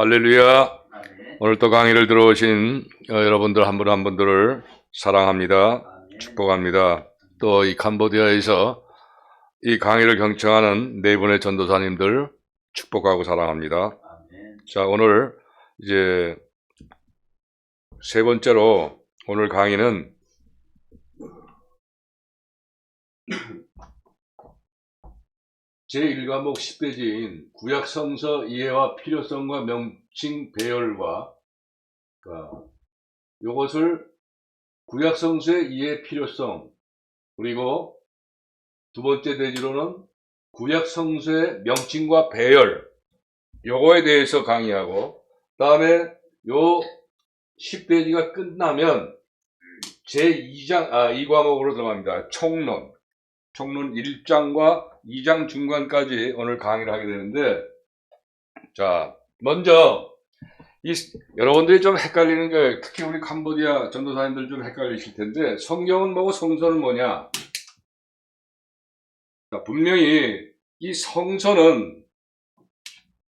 할렐루야. 오늘 또 강의를 들어오신 여러분들 한 분 한 분들을 사랑합니다. 축복합니다. 또 이 캄보디아에서 이 강의를 경청하는 네 분의 전도사님들 축복하고 사랑합니다. 자, 오늘 이제 세 번째로 오늘 강의는 제1과목 10페이지인 구약성서 이해와 필요성과 명칭 배열과 요것을 구약성서의 이해 필요성, 그리고 두 번째 대지로는 구약성서의 명칭과 배열, 요거에 대해서 강의하고, 다음에 요 10페이지가 끝나면 제2장, 2과목으로 들어갑니다. 총론 1장과 2장 중간까지 오늘 강의를 하게 되는데, 자, 먼저 여러분들이 좀 헷갈리는 게, 특히 우리 캄보디아 전도사님들 좀 헷갈리실 텐데, 성경은 뭐고 성서는 뭐냐? 자, 분명히 이 성서는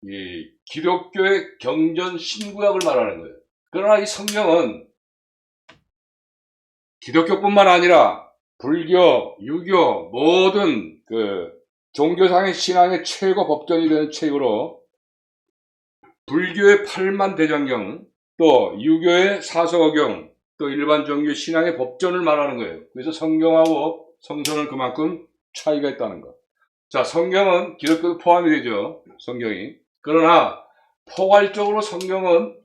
이 기독교의 경전 신구약을 말하는 거예요. 그러나 이 성경은 기독교뿐만 아니라 불교, 유교, 모든 종교상의 신앙의 최고 법전이 되는 책으로, 불교의 8만 대장경, 또 유교의 사서경, 또 일반 종교 신앙의 법전을 말하는 거예요. 그래서 성경하고 성서는 그만큼 차이가 있다는 것. 자, 성경은 기독교도 포함이 되죠. 성경이. 그러나 포괄적으로 성경은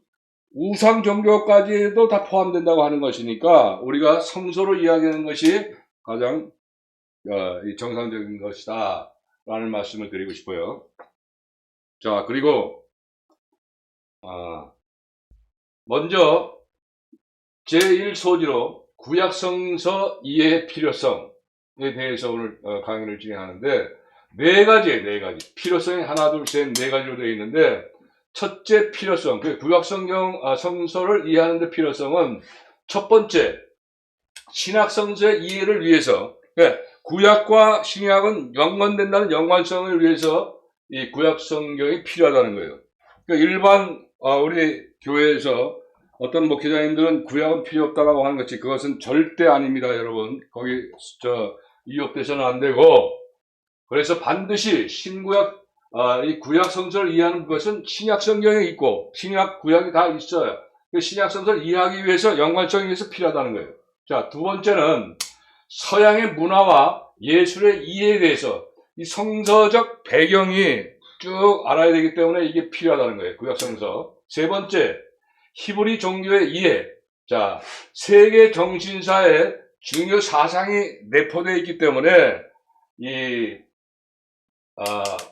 우상 종교까지도 다 포함된다고 하는 것이니까 우리가 성서로 이야기하는 것이 가장 정상적인 것이다 라는 말씀을 드리고 싶어요. 자, 그리고 먼저 제1소지로 구약성서 이해의 필요성에 대해서 오늘 강의를 진행하는데, 네 가지 필요성이 하나 둘 셋 네 가지로 되어 있는데, 첫째 필요성, 구약성경 성서를 이해하는 데 필요성은 첫 번째, 신약성서의 이해를 위해서, 구약과 신약은 연관된다는 연관성을 위해서 이 구약성경이 필요하다는 거예요. 일반 우리 교회에서 어떤 목회자님들은 구약은 필요 없다고 하는 것이, 그것은 절대 아닙니다, 여러분. 거기 이용돼서는 안 되고, 그래서 반드시 신구약, 이 구약 성서를 이해하는 것은 신약 성경에 있고 신약 구약이 다 있어요. 신약 성서를 이해하기 위해서 연관성이 위해서 필요하다는 거예요. 자, 두 번째는 서양의 문화와 예술의 이해에 대해서 이 성서적 배경이 쭉 알아야 되기 때문에 이게 필요하다는 거예요. 구약성서. 세 번째, 히브리 종교의 이해. 자, 세계 정신사에 중요 사상이 내포되어 있기 때문에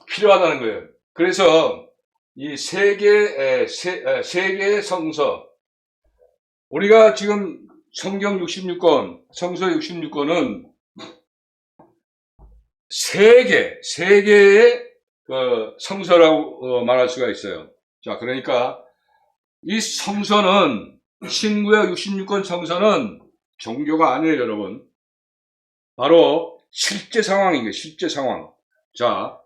필요하다는 거예요. 그래서 이 세계의 성서, 우리가 지금 성경 66권, 성서 66권은 세계의 성서라고 말할 수가 있어요. 자, 그러니까 이 성서는, 신구약 66권 성서는 종교가 아니에요, 여러분. 바로 실제 상황이에요, 실제 상황. 자,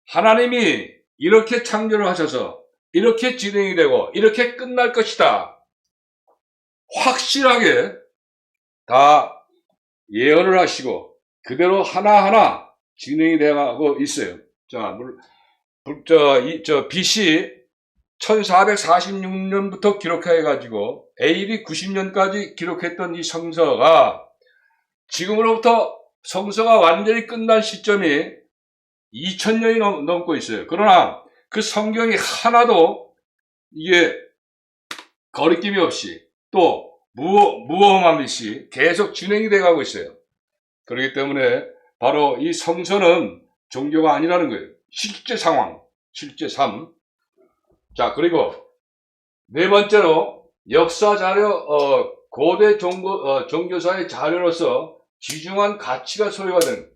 하나님이 이렇게 창조를 하셔서 이렇게 진행이 되고 이렇게 끝날 것이다, 확실하게 다 예언을 하시고 그대로 하나하나 진행이 되고 있어요. 자, BC 1446년부터 기록해가지고 AD 90년까지 기록했던 이 성서가, 지금으로부터 성서가 완전히 끝난 시점이 2000년이 넘고 있어요. 그러나 그 성경이 하나도 이게 거리낌이 없이 또 무험함 없이 계속 진행이 돼 가고 있어요. 그렇기 때문에 바로 이 성서는 종교가 아니라는 거예요. 실제 상황, 실제 삶. 자, 그리고 네 번째로 역사 자료, 고대 종교사의 자료로서 귀중한 가치가 소유가 된,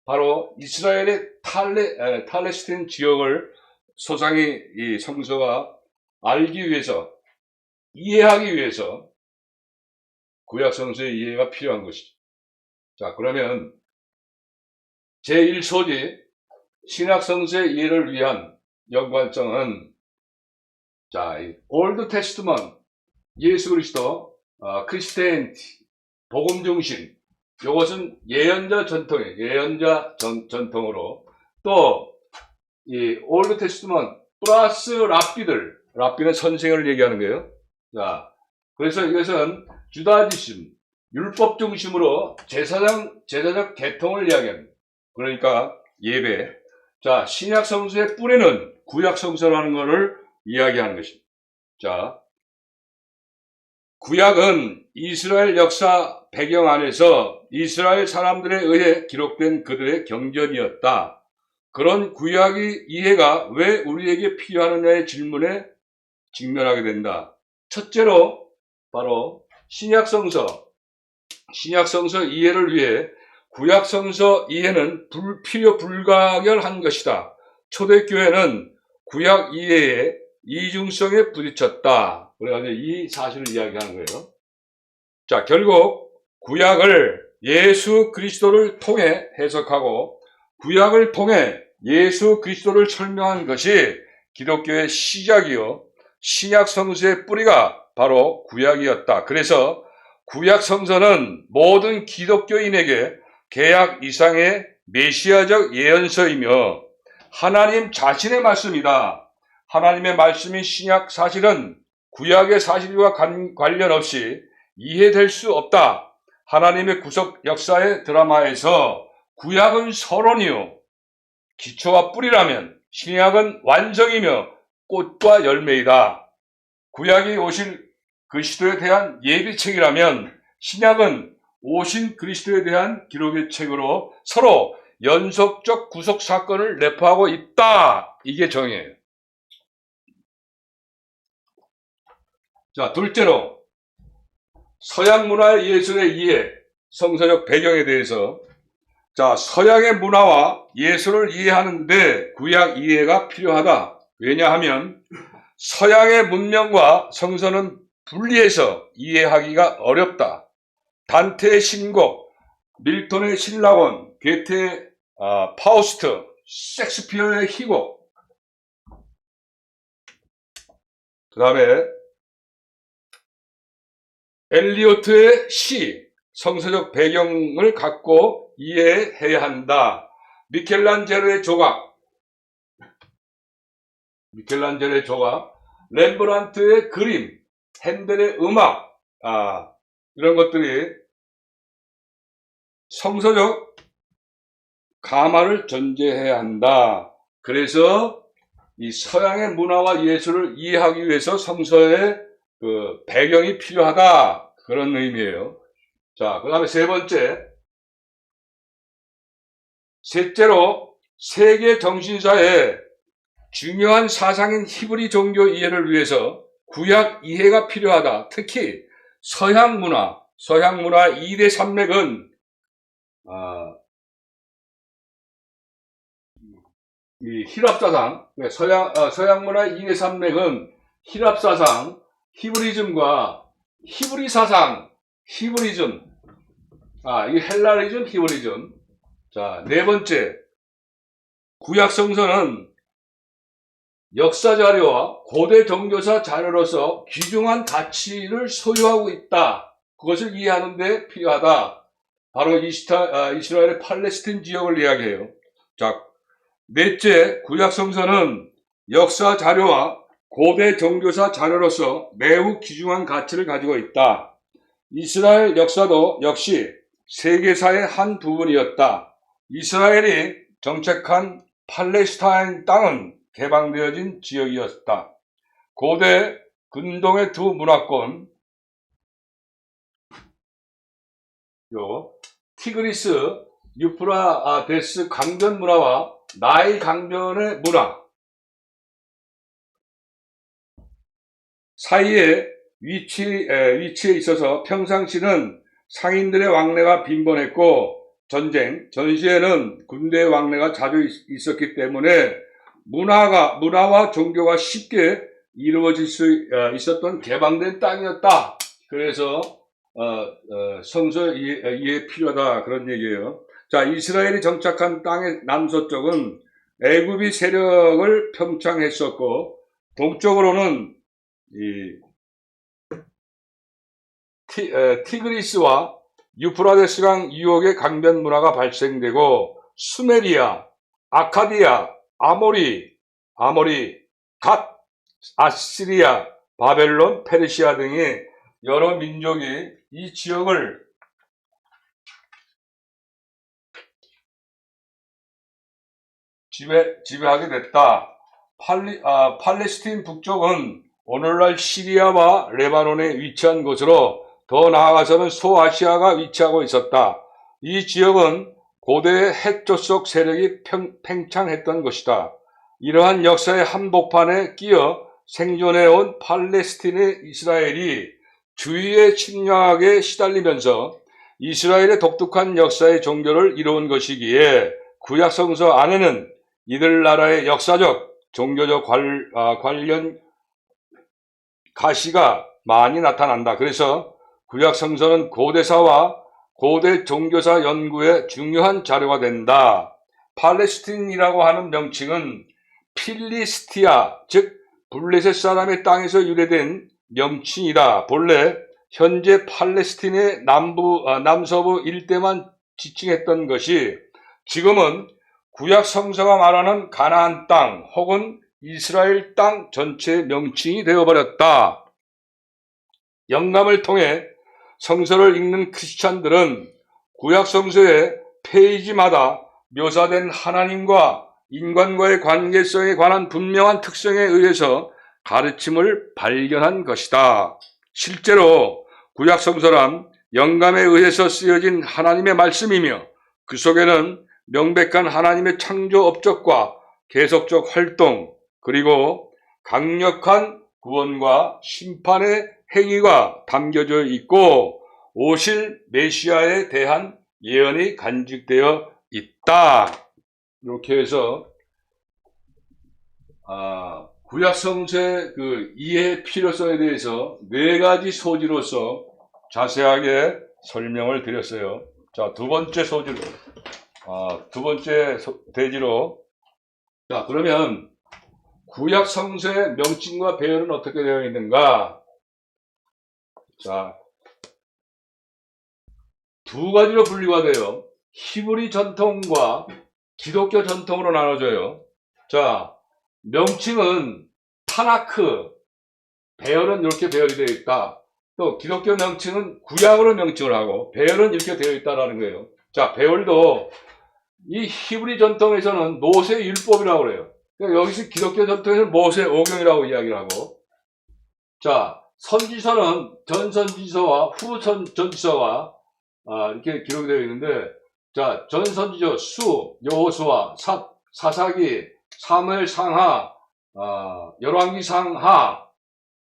바로 이스라엘의 팔레스타인 지역을 소상히 이 성서가 알기 위해서, 이해하기 위해서 구약성서의 이해가 필요한 것이죠. 자, 그러면 제1소지 신약성서의 이해를 위한 연관성은 자, 이 올드 테스트먼트, 예수 그리스도, 크리스티애니티, 복음 중심. 요것은 예언자 전통이에요. 예언자 전통으로. 또, 이 올드 테스트먼트 플러스 랍비는 선생을 얘기하는 거예요. 자, 그래서 이것은 주다지심, 율법 중심으로 제사적 계통을 이야기합니다. 그러니까 예배. 자, 신약 성서의 뿌리는 구약 성서라는 것을 이야기하는 것입니다. 자, 구약은 이스라엘 역사 배경 안에서 이스라엘 사람들에 의해 기록된 그들의 경전이었다. 그런 구약의 이해가 왜 우리에게 필요하느냐의 질문에 직면하게 된다. 첫째로 바로 신약성서 이해를 위해 구약성서 이해는 불가결한 것이다. 초대교회는 구약 이해에 이중성에 부딪혔다. 그래가지고 이 사실을 이야기하는 거예요. 자, 결국 구약을 예수 그리스도를 통해 해석하고 구약을 통해 예수 그리스도를 설명한 것이 기독교의 시작이요, 신약 성서의 뿌리가 바로 구약이었다. 그래서 구약 성서는 모든 기독교인에게 개약 이상의 메시아적 예언서이며 하나님 자신의 말씀이다. 하나님의 말씀인 신약 사실은 구약의 사실과 관련 없이 이해될 수 없다. 하나님의 구속 역사의 드라마에서 구약은 서론이요, 기초와 뿌리라면 신약은 완성이며 꽃과 열매이다. 구약이 오실 그리스도에 대한 예비책이라면 신약은 오신 그리스도에 대한 기록의 책으로 서로 연속적 구속 사건을 내포하고 있다. 이게 정의예요. 자, 둘째로 서양 문화의 예술의 이해, 성서적 배경에 대해서. 자, 서양의 문화와 예술을 이해하는데 구약 이해가 필요하다. 왜냐하면 서양의 문명과 성서는 분리해서 이해하기가 어렵다. 단테의 신곡, 밀톤의 신라원, 게테의 파우스트, 셰익스피어의 희곡, 그 다음에 엘리오트의 시, 성서적 배경을 갖고 이해해야 한다. 미켈란젤로의 조각, 렘브란트의 그림, 핸델의 음악, 이런 것들이 성서적 가마를 전제해야 한다. 그래서 이 서양의 문화와 예술을 이해하기 위해서 성서의 그 배경이 필요하다. 그런 의미예요. 자, 그 다음에 셋째로 세계 정신사의 중요한 사상인 히브리 종교 이해를 위해서 구약 이해가 필요하다. 특히 서양 문화 2대 산맥은 이 히랍 사상, 서양 문화 2대 산맥은 히랍 사상, 히브리즘과 히브리 사상, 히브리즘, 이게 헬라리즘, 히브리즘. 자, 네 번째, 구약 성서는 역사 자료와 고대 종교사 자료로서 귀중한 가치를 소유하고 있다. 그것을 이해하는 데 필요하다. 바로 이스라엘의 팔레스틴 지역을 이야기해요. 자, 넷째, 구약 성서는 역사 자료와 고대 종교사 자료로서 매우 귀중한 가치를 가지고 있다. 이스라엘 역사도 역시 세계사의 한 부분이었다. 이스라엘이 정착한 팔레스타인 땅은 개방되어진 지역이었다. 고대 근동의 두 문화권, 티그리스, 유프라데스 강변 문화와 나일 강변의 문화 사이에 위치에 있어서 평상시는 상인들의 왕래가 빈번했고 전시에는 군대의 왕래가 자주 있었기 때문에 문화와 종교가 쉽게 이루어질 수 있었던 개방된 땅이었다. 그래서 성서 이해 필요하다, 그런 얘기예요. 자, 이스라엘이 정착한 땅의 남서쪽은 애굽이 세력을 평창했었고 동쪽으로는 이 티그리스와 유프라데스강 유역의 강변 문화가 발생되고 수메리아, 아카디아, 아모리, 갓, 아시리아, 바벨론, 페르시아 등의 여러 민족이 이 지역을 지배하게 됐다. 팔레스틴 북쪽은 오늘날 시리아와 레바논에 위치한 곳으로 더 나아가서는 소아시아가 위치하고 있었다. 이 지역은 고대의 핵조속 세력이 팽창했던 것이다. 이러한 역사의 한복판에 끼어 생존해온 팔레스틴의 이스라엘이 주위의 침략에 시달리면서 이스라엘의 독특한 역사의 종교를 이루은 것이기에 구약성서 안에는 이들 나라의 역사적, 종교적 관련 가시가 많이 나타난다. 그래서 구약성서는 고대사와 고대 종교사 연구에 중요한 자료가 된다. 팔레스틴이라고 하는 명칭은 필리스티아, 즉 블레셋 사람의 땅에서 유래된 명칭이다. 본래 현재 팔레스틴의 남서부 일대만 지칭했던 것이 지금은 구약 성서가 말하는 가나안 땅 혹은 이스라엘 땅 전체의 명칭이 되어버렸다. 영감을 통해 성서를 읽는 크리스찬들은 구약 성서의 페이지마다 묘사된 하나님과 인간과의 관계성에 관한 분명한 특성에 의해서 가르침을 발견한 것이다. 실제로 구약 성서란 영감에 의해서 쓰여진 하나님의 말씀이며 그 속에는 명백한 하나님의 창조 업적과 계속적 활동 그리고 강력한 구원과 심판의 행위가 담겨져 있고 오실 메시아에 대한 예언이 간직되어 있다. 이렇게 해서 구약 성서의 그 이해 필요성에 대해서 4가지 소지로서 자세하게 설명을 드렸어요. 자, 두 번째 대지로 자, 그러면 구약 성서의 명칭과 배열은 어떻게 되어 있는가? 자, 2가지로 분류가 돼요. 히브리 전통과 기독교 전통으로 나눠져요. 자, 명칭은 타나크, 배열은 이렇게 배열이 되어 있다. 또 기독교 명칭은 구약으로 명칭을 하고 배열은 이렇게 되어 있다라는 거예요. 자, 배열도 이 히브리 전통에서는 모세 율법이라고 그래요. 그러니까 여기서 기독교 전통에서는 모세 오경이라고 이야기를 하고, 자, 선지서는 전선지서와 후전지서가 이렇게 기록이 되어 있는데, 자, 전선지서 여호수아, 사사기, 사무엘 상하, 열왕기 상하,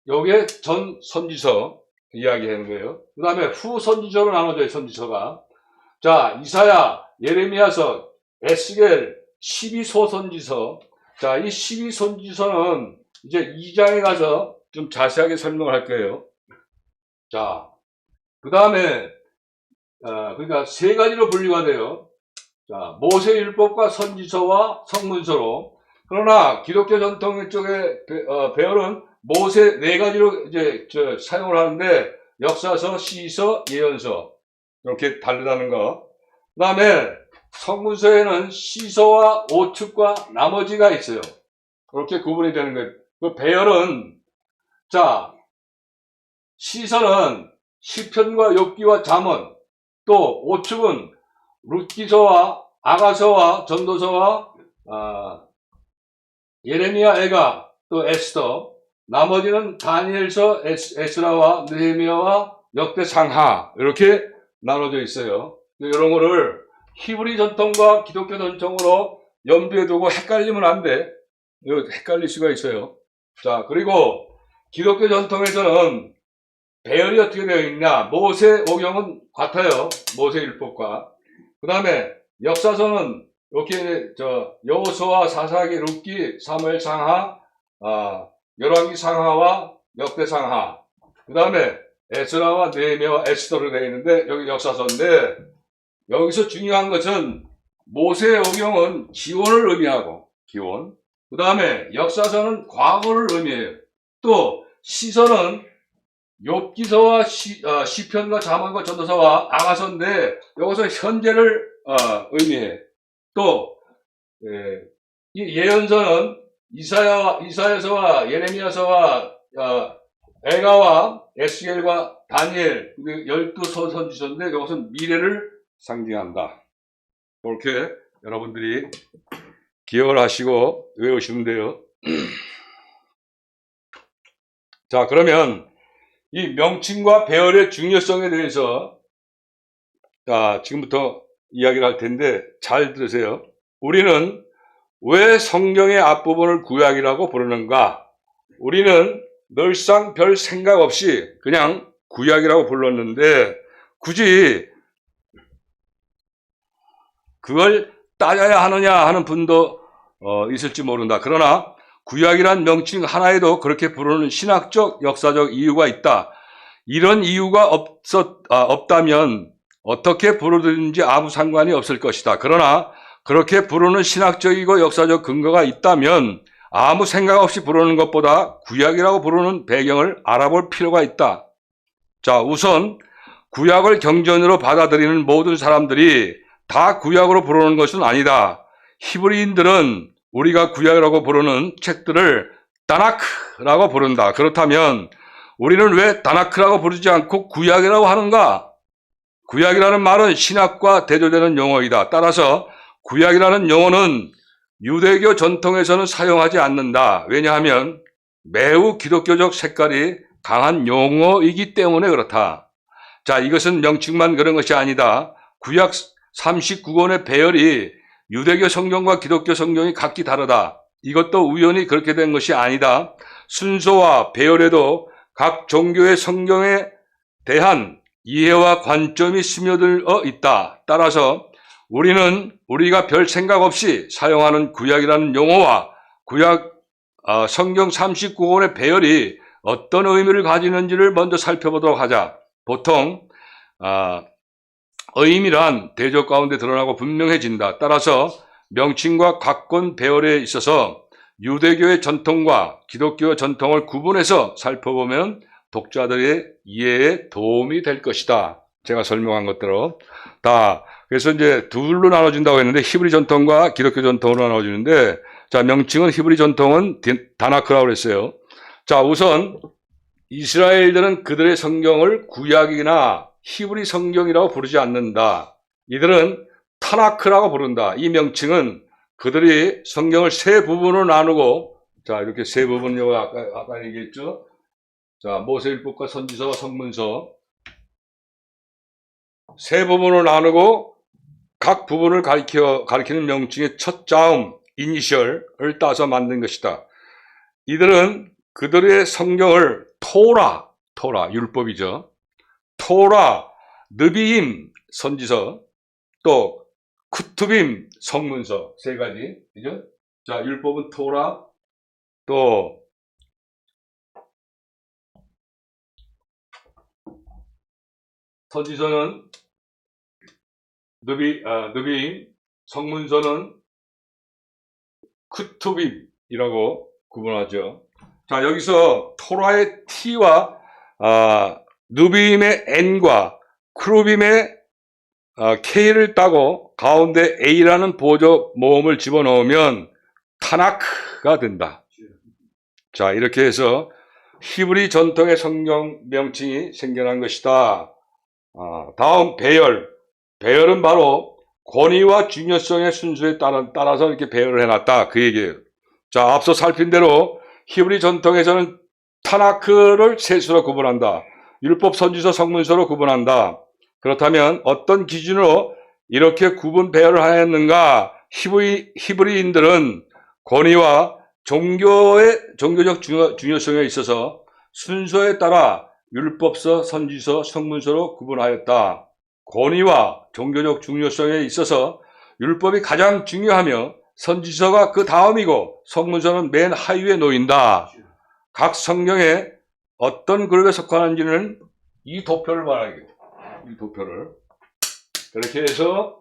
요게 전선지서 이야기하는 거예요. 그 다음에 후선지서로 나눠져요, 선지서가. 자, 이사야, 예레미야서, 에스겔, 12소선지서. 자, 이 12선지서는 이제 2장에 가서 좀 자세하게 설명을 할 거예요. 자, 그 다음에, 그러니까 3가지로 분류가 돼요. 자, 모세율법과 선지서와 성문서로. 그러나 기독교 전통 쪽의 배열은 모세 4가지로 이제 사용을 하는데 역사서, 시서, 예언서 이렇게 다르다는 거. 그 다음에 성문서에는 시서와 오축과 나머지가 있어요. 그렇게 구분이 되는 거예요. 그 배열은 자, 시서는 시편과 욥기와 잠언, 또 오축은 룻기서와 아가서와 전도서와 예레미야, 에가, 또 에스더, 나머지는 다니엘서, 에스라와 느헤미야와 역대상하 이렇게 나눠져 있어요. 이런 거를 히브리 전통과 기독교 전통으로 염두에 두고 헷갈리면 안 돼. 헷갈릴 수가 있어요. 자, 그리고 기독교 전통에서는 배열이 어떻게 되어 있냐? 모세 오경은 같아요. 모세 율법과. 그 다음에 역사서는 이렇게 여호수아, 사사기, 룻기, 사무엘 상하, 열왕기 상하와 역대 상하. 그 다음에 에스라와 느헤미야와 에스더로 되어 있는데 여기 역사서인데 여기서 중요한 것은 모세 오경은 기원을 의미하고 기원. 그 다음에 역사서는 과거를 의미해요. 또 시서는 욥기서와 시편과 잠언과 전도서와 아가서인데 여기서 현재를 의미해. 또 이 예언서는 이사야서와 예레미야서와 에가와 에스겔과 다니엘, 12 선지서인데 이것은 미래를 상징한다. 그렇게 여러분들이 기억을 하시고 외우시면 돼요. 자, 그러면 이 명칭과 배열의 중요성에 대해서 지금부터 이야기를 할 텐데 잘 들으세요. 우리는 왜 성경의 앞부분을 구약이라고 부르는가? 우리는 늘상 별 생각 없이 그냥 구약이라고 불렀는데 굳이 그걸 따져야 하느냐 하는 분도 있을지 모른다. 그러나 구약이란 명칭 하나에도 그렇게 부르는 신학적, 역사적 이유가 있다. 이런 이유가 없다면 어떻게 부르든지 아무 상관이 없을 것이다. 그러나 그렇게 부르는 신학적이고 역사적 근거가 있다면 아무 생각 없이 부르는 것보다 구약이라고 부르는 배경을 알아볼 필요가 있다. 자, 우선 구약을 경전으로 받아들이는 모든 사람들이 다 구약으로 부르는 것은 아니다. 히브리인들은 우리가 구약이라고 부르는 책들을 다나크라고 부른다. 그렇다면 우리는 왜 다나크라고 부르지 않고 구약이라고 하는가? 구약이라는 말은 신학과 대조되는 용어이다. 따라서 구약이라는 용어는 유대교 전통에서는 사용하지 않는다. 왜냐하면 매우 기독교적 색깔이 강한 용어이기 때문에 그렇다. 자, 이것은 명칭만 그런 것이 아니다. 구약 39권의 배열이 유대교 성경과 기독교 성경이 각기 다르다. 이것도 우연히 그렇게 된 것이 아니다. 순서와 배열에도 각 종교의 성경에 대한 이해와 관점이 스며들어 있다. 따라서 우리는 우리가 별 생각 없이 사용하는 구약이라는 용어와 구약 성경 39권의 배열이 어떤 의미를 가지는지를 먼저 살펴보도록 하자. 보통 의미란 대조 가운데 드러나고 분명해진다. 따라서 명칭과 각권 배열에 있어서 유대교의 전통과 기독교 전통을 구분해서 살펴보면 독자들의 이해에 도움이 될 것이다. 제가 설명한 것대로 그래서 이제 둘로 나눠진다고 했는데 히브리 전통과 기독교 전통으로 나눠지는데, 자, 명칭은 히브리 전통은 다나크라고 그랬어요. 자, 우선 이스라엘들은 그들의 성경을 구약이나 히브리 성경이라고 부르지 않는다. 이들은 타나크라고 부른다. 이 명칭은 그들이 성경을 세 부분으로 나누고, 자, 이렇게 세 부분, 아까 얘기했죠. 자, 모세율법과 선지서와 성문서 세 부분으로 나누고 각 부분을 가리키는 명칭의 첫 자음, 이니셜을 따서 만든 것이다. 이들은 그들의 성경을 토라, 율법이죠. 토라, 느비임, 선지서, 또 쿠투빔, 성문서, 세 가지. 그죠? 자, 율법은 토라, 또 선지서는 느비임, 성문서는 쿠투빔이라고 구분하죠. 자, 여기서 토라의 T와 느비임의 N과 크루빔의 K를 따고 가운데 A라는 보조 모음을 집어넣으면 타나크가 된다. 자, 이렇게 해서 히브리 전통의 성경 명칭이 생겨난 것이다. 다음 배열은 바로 권위와 중요성의 순서에 따라서 이렇게 배열을 해놨다. 그 얘기예요. 자, 앞서 살핀 대로 히브리 전통에서는 타나크를 셋으로 구분한다. 율법, 선지서, 성문서로 구분한다. 그렇다면 어떤 기준으로 이렇게 구분 배열을 하였는가? 히브리인들은 권위와 종교적 중요성에 있어서 순서에 따라 율법서, 선지서, 성문서로 구분하였다. 권위와 종교적 중요성에 있어서 율법이 가장 중요하며 선지서가 그 다음이고 성문서는 맨 하위에 놓인다. 각 성경에 어떤 그룹에 속하는지는 이 도표를 말하겠다. 이 도표를. 그렇게 해서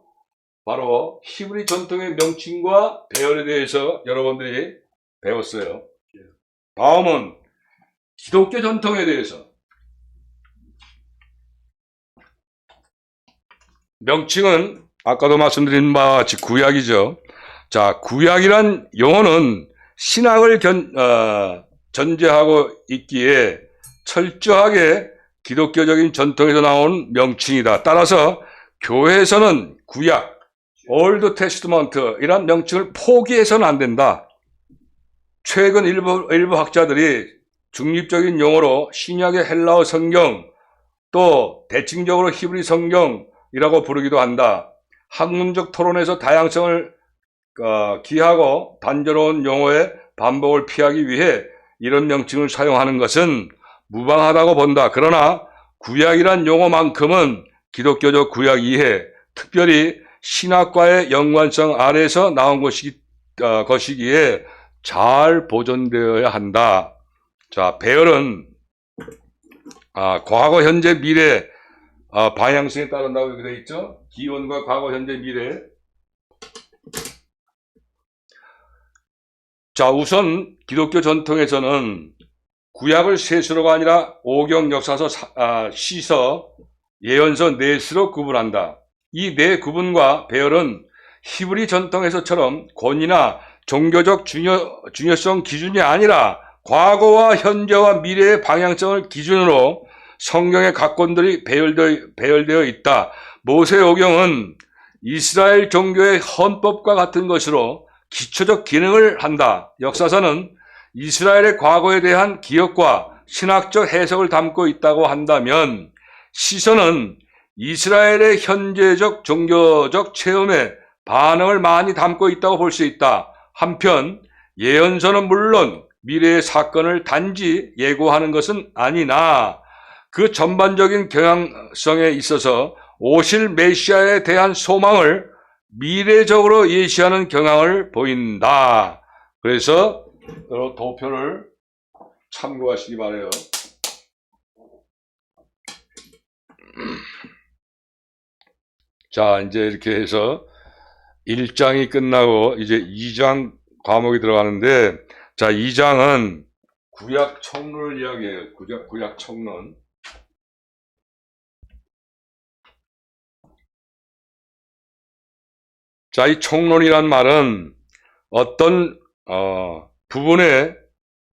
바로 히브리 전통의 명칭과 배열에 대해서 여러분들이 배웠어요. 다음은 기독교 전통에 대해서 명칭은 아까도 말씀드린 바와 같이 구약이죠. 자, 구약이란 용어는 신학을 전제하고 있기에 철저하게 기독교적인 전통에서 나온 명칭이다. 따라서 교회에서는 구약, 올드 테스트먼트 이란 명칭을 포기해서는 안 된다. 최근 일부 학자들이 중립적인 용어로 신약의 헬라어 성경, 또 대칭적으로 히브리 성경이라고 부르기도 한다. 학문적 토론에서 다양성을 기하고 단조로운 용어의 반복을 피하기 위해 이런 명칭을 사용하는 것은 무방하다고 본다. 그러나 구약이란 용어만큼은 기독교적 구약 이해, 특별히 신학과의 연관성 아래에서 나온 것이기에 잘 보존되어야 한다. 자, 배열은 과거, 현재, 미래 방향성에 따른다고 이렇게 되어 있죠. 기원과 과거, 현재, 미래. 자, 우선 기독교 전통에서는 구약을 세수로가 아니라 오경, 역사서, 시서, 예언서, 내수로 구분한다. 이 네 구분과 배열은 히브리 전통에서처럼 권위나 종교적 중요성 기준이 아니라 과거와 현재와 미래의 방향성을 기준으로 성경의 각권들이 배열되어 있다. 모세오경은 이스라엘 종교의 헌법과 같은 것으로 기초적 기능을 한다. 역사서는 이스라엘의 과거에 대한 기억과 신학적 해석을 담고 있다고 한다면 시서는 이스라엘의 현재적 종교적 체험에 반응을 많이 담고 있다고 볼 수 있다. 한편 예언서는 물론 미래의 사건을 단지 예고하는 것은 아니나 그 전반적인 경향성에 있어서 오실 메시아에 대한 소망을 미래적으로 예시하는 경향을 보인다. 그래서 도표를 참고하시기 바라요. 자, 이제 이렇게 해서 1장이 끝나고 이제 2장 과목이 들어가는데, 자, 2장은 구약 총론을 이야기해요. 구약 총론. 자, 이 총론이란 말은 어떤 부분의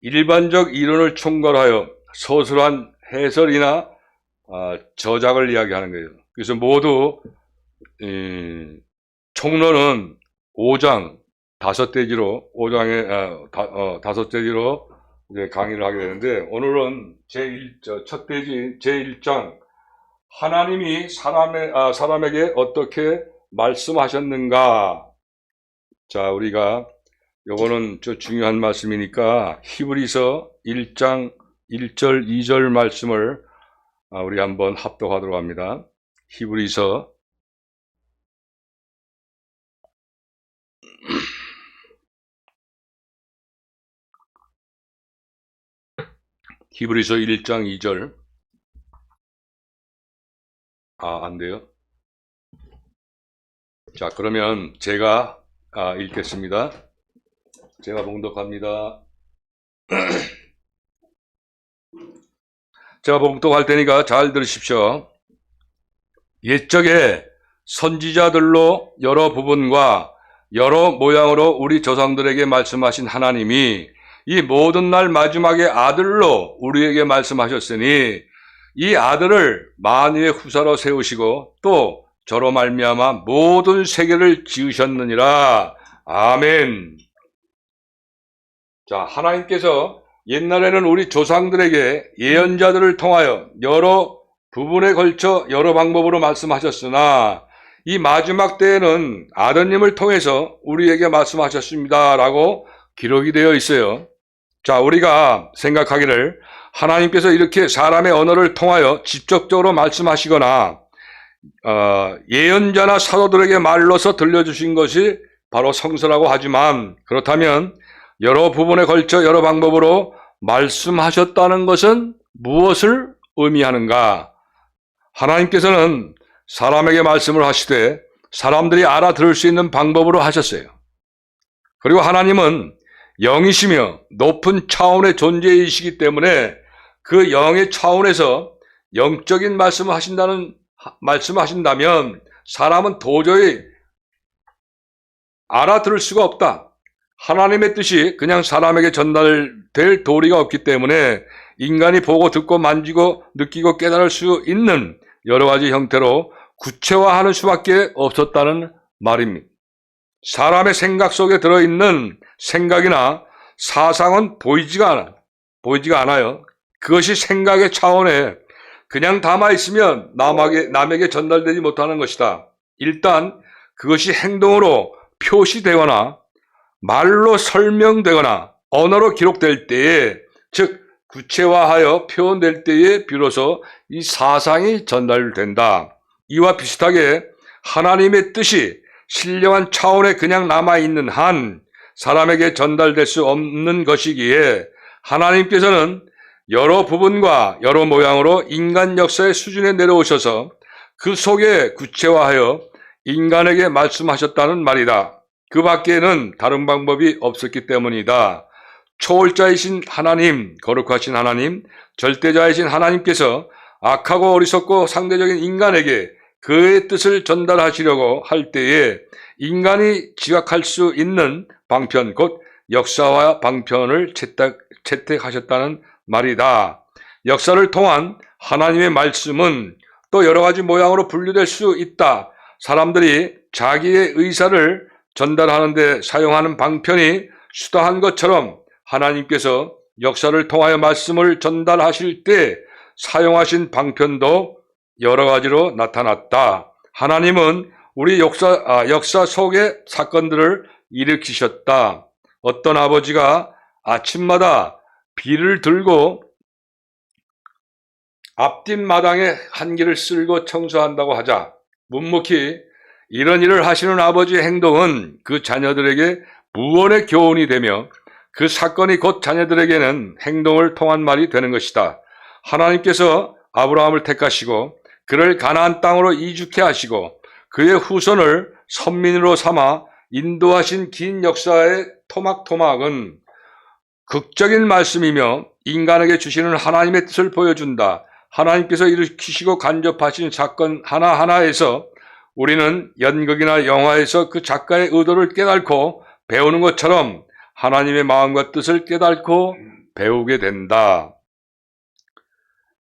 일반적 이론을 총괄하여 서술한 해설이나 저작을 이야기하는 거예요. 그래서 모두 총론은 5장 5대지로 5장에 이제 강의를 하게 되는데, 오늘은 첫 대지 제1장 하나님이 사람에게 어떻게 말씀하셨는가. 자, 우리가 요거는 중요한 말씀이니까 히브리서 1장 1절 2절 말씀을 우리 한번 합독하도록 합니다. 히브리서 1장 2절. 안 돼요? 자, 그러면 제가 읽겠습니다. 제가 봉독합니다. 제가 봉독할 테니까 잘 들으십시오. 옛적에 선지자들로 여러 부분과 여러 모양으로 우리 조상들에게 말씀하신 하나님이 이 모든 날 마지막에 아들로 우리에게 말씀하셨으니 이 아들을 만유의 후사로 세우시고 또 저로 말미암아 모든 세계를 지으셨느니라. 아멘. 자, 하나님께서 옛날에는 우리 조상들에게 예언자들을 통하여 여러 부분에 걸쳐 여러 방법으로 말씀하셨으나 이 마지막 때에는 아드님을 통해서 우리에게 말씀하셨습니다 라고 기록이 되어 있어요. 자, 우리가 생각하기를 하나님께서 이렇게 사람의 언어를 통하여 직접적으로 말씀하시거나 예언자나 사도들에게 말로서 들려주신 것이 바로 성서라고 하지만, 그렇다면 여러 부분에 걸쳐 여러 방법으로 말씀하셨다는 것은 무엇을 의미하는가? 하나님께서는 사람에게 말씀을 하시되 사람들이 알아들을 수 있는 방법으로 하셨어요. 그리고 하나님은 영이시며 높은 차원의 존재이시기 때문에 그 영의 차원에서 영적인 말씀을 하신다면 사람은 도저히 알아들을 수가 없다. 하나님의 뜻이 그냥 사람에게 전달될 도리가 없기 때문에 인간이 보고 듣고 만지고 느끼고 깨달을 수 있는 여러 가지 형태로 구체화하는 수밖에 없었다는 말입니다. 사람의 생각 속에 들어있는 생각이나 사상은 보이지가 않아요. 그것이 생각의 차원에 그냥 담아있으면 남에게 전달되지 못하는 것이다. 일단 그것이 행동으로 표시되거나 말로 설명되거나 언어로 기록될 때에, 즉 구체화하여 표현될 때에 비로소 이 사상이 전달된다. 이와 비슷하게 하나님의 뜻이 신령한 차원에 그냥 남아있는 한 사람에게 전달될 수 없는 것이기에 하나님께서는 여러 부분과 여러 모양으로 인간 역사의 수준에 내려오셔서 그 속에 구체화하여 인간에게 말씀하셨다는 말이다. 그 밖에는 다른 방법이 없었기 때문이다. 초월자이신 하나님, 거룩하신 하나님, 절대자이신 하나님께서 악하고 어리석고 상대적인 인간에게 그의 뜻을 전달하시려고 할 때에 인간이 지각할 수 있는 방편, 곧 역사와 방편을 채택하셨다는 말이다. 역사를 통한 하나님의 말씀은 또 여러 가지 모양으로 분류될 수 있다. 사람들이 자기의 의사를 전달하는 데 사용하는 방편이 수다한 것처럼 하나님께서 역사를 통하여 말씀을 전달하실 때 사용하신 방편도 여러 가지로 나타났다. 하나님은 우리 역사 속의 사건들을 일으키셨다. 어떤 아버지가 아침마다 비를 들고 앞뒷 마당에 한기를 쓸고 청소한다고 하자 묵묵히 이런 일을 하시는 아버지의 행동은 그 자녀들에게 무언의 교훈이 되며 그 사건이 곧 자녀들에게는 행동을 통한 말이 되는 것이다. 하나님께서 아브라함을 택하시고 그를 가나안 땅으로 이주케 하시고 그의 후손을 선민으로 삼아 인도하신 긴 역사의 토막토막은 극적인 말씀이며 인간에게 주시는 하나님의 뜻을 보여준다. 하나님께서 일으키시고 간접하신 사건 하나하나에서 우리는 연극이나 영화에서 그 작가의 의도를 깨닫고 배우는 것처럼 하나님의 마음과 뜻을 깨닫고 배우게 된다.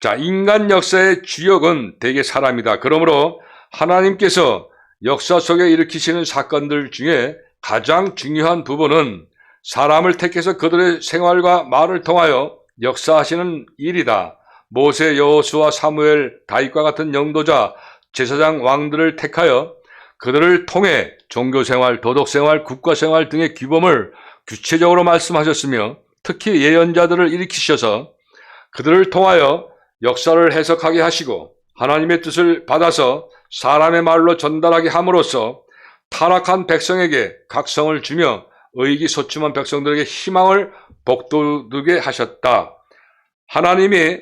자, 인간 역사의 주역은 대개 사람이다. 그러므로 하나님께서 역사 속에 일으키시는 사건들 중에 가장 중요한 부분은 사람을 택해서 그들의 생활과 말을 통하여 역사하시는 일이다. 모세, 여호수아, 사무엘, 다윗과 같은 영도자, 제사장, 왕들을 택하여 그들을 통해 종교생활, 도덕생활, 국가생활 등의 규범을 구체적으로 말씀하셨으며 특히 예언자들을 일으키셔서 그들을 통하여 역사를 해석하게 하시고 하나님의 뜻을 받아서 사람의 말로 전달하게 함으로써 타락한 백성에게 각성을 주며 의기소침한 백성들에게 희망을 복돋게 하셨다. 하나님이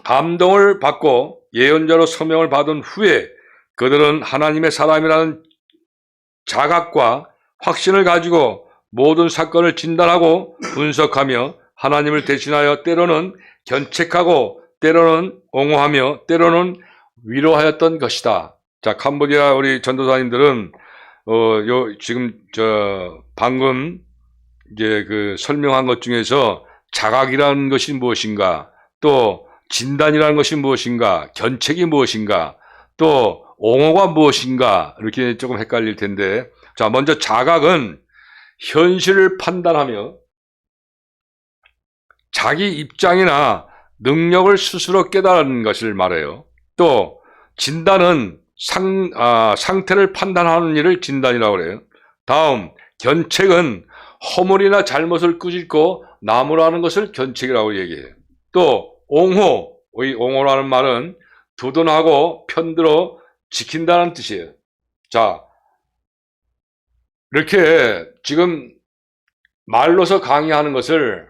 감동을 받고 예언자로 서명을 받은 후에 그들은 하나님의 사람이라는 자각과 확신을 가지고 모든 사건을 진단하고 분석하며 하나님을 대신하여 때로는 견책하고 때로는 옹호하며 때로는 위로하였던 것이다. 자, 캄보디아 우리 전도사님들은 지금 방금 이제 그 설명한 것 중에서 자각이라는 것이 무엇인가, 또 진단이라는 것이 무엇인가, 견책이 무엇인가, 또 옹호가 무엇인가 이렇게 조금 헷갈릴 텐데, 자, 먼저 자각은 현실을 판단하며 자기 입장이나 능력을 스스로 깨달은 것을 말해요. 또 진단은 상태를 판단하는 일을 진단이라고 그래요. 다음 견책은 허물이나 잘못을 꾸짖고 나무라는 것을 견책이라고 얘기해요. 또 옹호, 이 옹호라는 말은 두둔하고 편들어 지킨다는 뜻이에요. 자, 이렇게 지금 말로서 강의하는 것을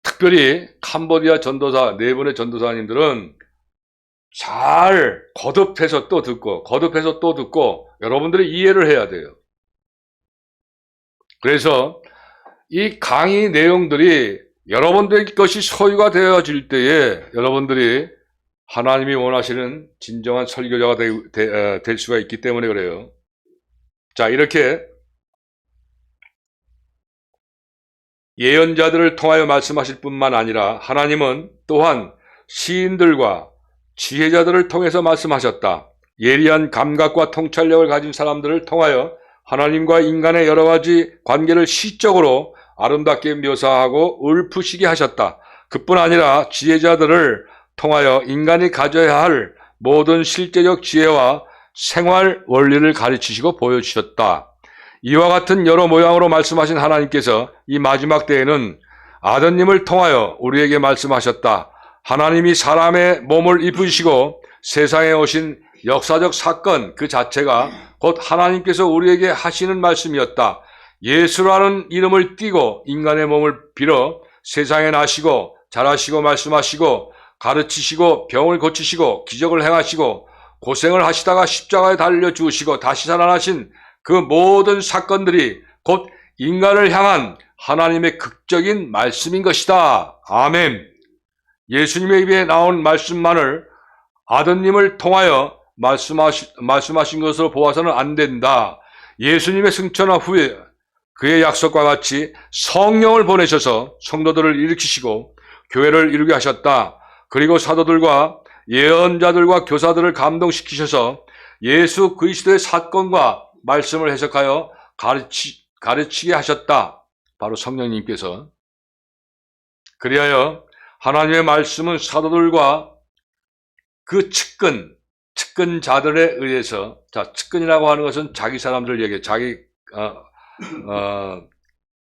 특별히 캄보디아 전도사, 네 분의 전도사님들은 잘 거듭해서 또 듣고 여러분들이 이해를 해야 돼요. 그래서 이 강의 내용들이 여러분들 것이 소유가 되어질 때에 여러분들이 하나님이 원하시는 진정한 설교자가 될 수가 있기 때문에 그래요. 자, 이렇게 예언자들을 통하여 말씀하실 뿐만 아니라 하나님은 또한 시인들과 지혜자들을 통해서 말씀하셨다. 예리한 감각과 통찰력을 가진 사람들을 통하여 하나님과 인간의 여러 가지 관계를 시적으로 아름답게 묘사하고 읊으시게 하셨다. 그뿐 아니라 지혜자들을 통하여 인간이 가져야 할 모든 실제적 지혜와 생활 원리를 가르치시고 보여주셨다. 이와 같은 여러 모양으로 말씀하신 하나님께서 이 마지막 때에는 아드님을 통하여 우리에게 말씀하셨다. 하나님이 사람의 몸을 입으시고 세상에 오신 역사적 사건 그 자체가 곧 하나님께서 우리에게 하시는 말씀이었다. 예수라는 이름을 띠고 인간의 몸을 빌어 세상에 나시고 자라시고 말씀하시고 가르치시고 병을 고치시고 기적을 행하시고 고생을 하시다가 십자가에 달려 죽으시고 다시 살아나신 그 모든 사건들이 곧 인간을 향한 하나님의 극적인 말씀인 것이다. 아멘. 예수님의 입에 나온 말씀만을 아드님을 통하여 말씀하신 것으로 보아서는 안 된다. 예수님의 승천화 후에 그의 약속과 같이 성령을 보내셔서 성도들을 일으키시고 교회를 이루게 하셨다. 그리고 사도들과 예언자들과 교사들을 감동시키셔서 예수 그리스도의 사건과 말씀을 해석하여 가르치게 하셨다. 바로 성령님께서. 그리하여 하나님의 말씀은 사도들과 그 측근자들에 의해서, 자, 측근이라고 하는 것은 자기 사람들 얘기해. 자기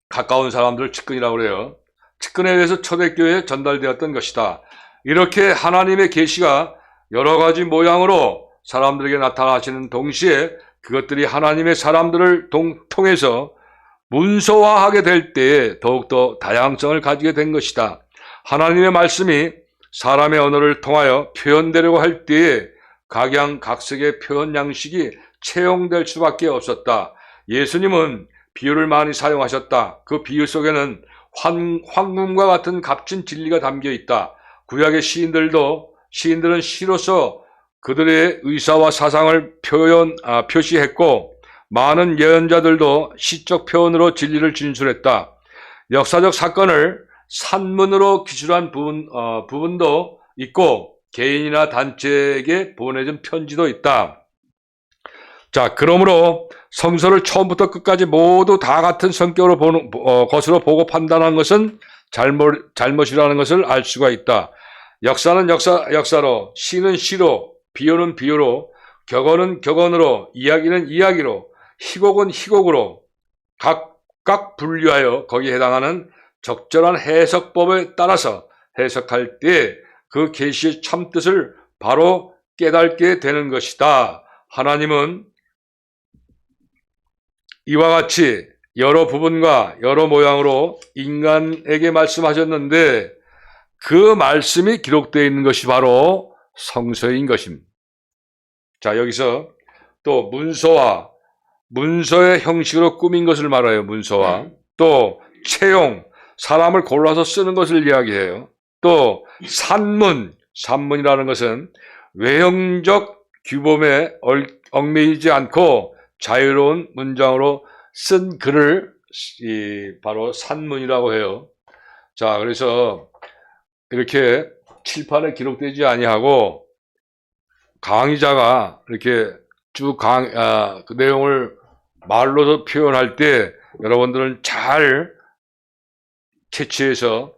가까운 사람들을 측근이라고 그래요. 측근에 의해서 초대교회에 전달되었던 것이다. 이렇게 하나님의 계시가 여러 가지 모양으로 사람들에게 나타나시는 동시에 그것들이 하나님의 사람들을 통해서 문서화하게 될 때에 더욱더 다양성을 가지게 된 것이다. 하나님의 말씀이 사람의 언어를 통하여 표현되려고 할 때에 각양각색의 표현 양식이 채용될 수밖에 없었다. 예수님은 비유를 많이 사용하셨다. 그 비유 속에는 황금과 같은 값진 진리가 담겨 있다. 구약의 시인들은 시로서 그들의 의사와 사상을 표시했고 많은 예언자들도 시적 표현으로 진리를 진술했다. 역사적 사건을 산문으로 기술한 부분도 있고 개인이나 단체에게 보내준 편지도 있다. 자, 그러므로 성서를 처음부터 끝까지 모두 다 같은 성격으로 보는 것으로 보고 판단하는 것은 잘못이라는 것을 알 수가 있다. 역사는 역사로, 시는 시로, 비유는 비유로, 격언은 격언으로, 이야기는 이야기로, 희곡은 희곡으로 각각 분류하여 거기에 해당하는 적절한 해석법에 따라서 해석할 때 그 계시의 참뜻을 바로 깨닫게 되는 것이다. 하나님은 이와 같이 여러 부분과 여러 모양으로 인간에게 말씀하셨는데 그 말씀이 기록되어 있는 것이 바로 성서인 것입니다. 자, 여기서 또 문서의 형식으로 꾸민 것을 말해요. 문서와 또 채용, 사람을 골라서 쓰는 것을 이야기해요. 또 산문이라는 것은 외형적 규범에 얽매이지 않고 자유로운 문장으로 쓴 글을 바로 산문이라고 해요. 자, 그래서 이렇게 칠판에 기록되지 아니하고 강의자가 이렇게 쭉 그 내용을 말로서 표현할 때 여러분들은 잘 캐치해서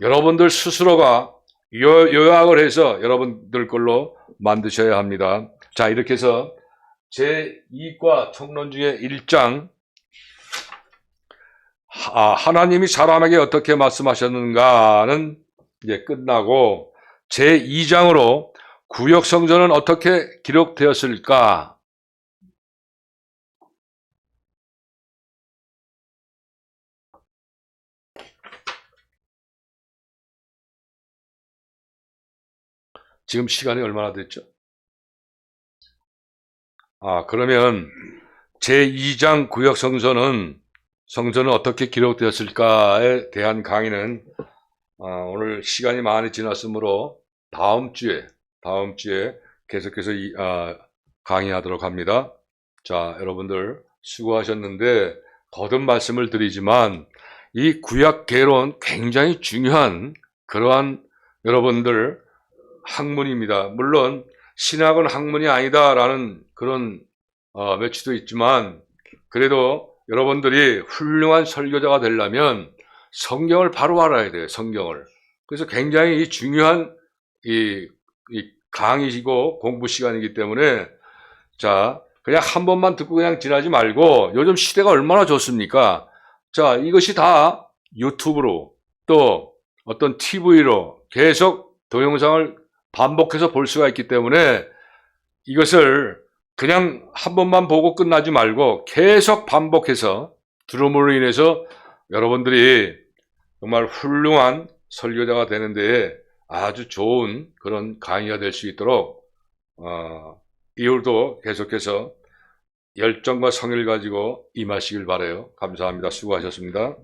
여러분들 스스로가 요약을 해서 여러분들 걸로 만드셔야 합니다. 자, 이렇게 해서 제2과 총론 중에 1장 하나님이 사람에게 어떻게 말씀하셨는가는 이제 끝나고 제2장으로 구역성전은 어떻게 기록되었을까? 지금 시간이 얼마나 됐죠? 그러면 제2장 구역성전은 성서는 어떻게 기록되었을까에 대한 강의는 오늘 시간이 많이 지났으므로 다음 주에 계속해서 강의하도록 합니다. 자, 여러분들 수고하셨는데 거듭 말씀을 드리지만 이 구약 개론 굉장히 중요한 그러한 여러분들 학문입니다. 물론 신학은 학문이 아니다라는 그런 매치도 있지만 그래도 여러분들이 훌륭한 설교자가 되려면 성경을 바로 알아야 돼요. 성경을. 그래서 굉장히 중요한 이 강의이고 공부 시간이기 때문에 자, 그냥 한 번만 듣고 그냥 지나지 말고 요즘 시대가 얼마나 좋습니까? 자, 이것이 다 유튜브로 또 어떤 TV로 계속 동영상을 반복해서 볼 수가 있기 때문에 이것을 그냥 한 번만 보고 끝나지 말고 계속 반복해서 들음으로 인해서 여러분들이 정말 훌륭한 설교자가 되는 데에 아주 좋은 그런 강의가 될 수 있도록 이후로도 계속해서 열정과 성의를 가지고 임하시길 바라요. 감사합니다. 수고하셨습니다.